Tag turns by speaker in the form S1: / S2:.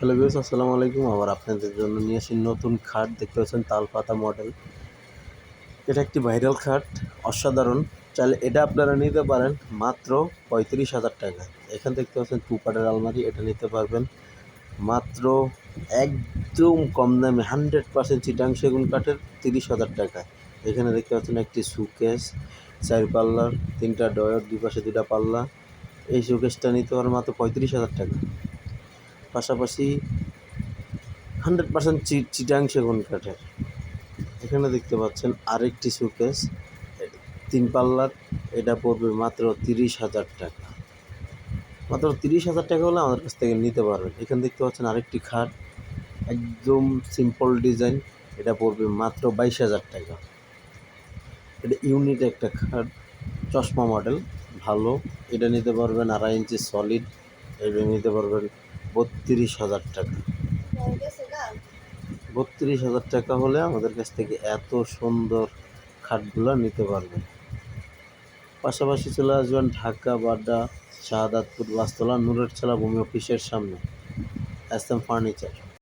S1: Hello viewers, আসসালামু আলাইকুম। আবার আপনাদের জন্য নিয়ে আসি নতুন খাট। দেখতে পাচ্ছেন তালপাতা মডেল। এটা একটি ভাইরাল খাট, অসাধারণ। চাইলে এটা আপনারা নিতে পারেন মাত্র 35,000 টাকায়। এখানে দেখতে পাচ্ছেন টু-পার্টের আলমারি, এটা নিতে পারবেন মাত্র একদম কম দামে 100% চিটাং সেগুন কাঠের 30,000 টাকায়। এখানে দেখতে পাচ্ছেন একটি শোকেস, 4 পাল্লার, 3টা ডয়ার, দুই পাশে 2টা পাল্লা। এই শোকেসটা নিতে পারেন মাত্র 35,000 টাকা। পাশাপাশি 100% চিটাং সেগুন কাঠের। এখানে দেখতে পাচ্ছেন আরেকটি শোকেস, 3 পাল্লার, এটা পড়বে মাত্র 30,000 টাকা। মাত্র 30,000 টাকা হলে আমাদের কাছ থেকে নিতে পারবেন। এখানে দেখতে পাচ্ছেন আরেকটি খাট, একদম সিম্পল ডিজাইন, এটা পড়বে মাত্র 22,000 টাকা। এটা ইউনিক একটা খাট, চশমা মডেল, ভালো। এটা নিতে পারবেন 2.5 ইঞ্চি সলিড, এটা নিতে পারবেন 32,000 টাকা। 32,000 টাকা হলে আমাদের কাছ থেকে এত সুন্দর খাটগুলো নিতে পারবেন। পাশাপাশি চলে আসবেন ঢাকা বাড্ডা, শাহাদাতপুর, বাসতলা, নুরের ছেলা ভূমি অফিসের সামনে, এস এম ফার্নিচার।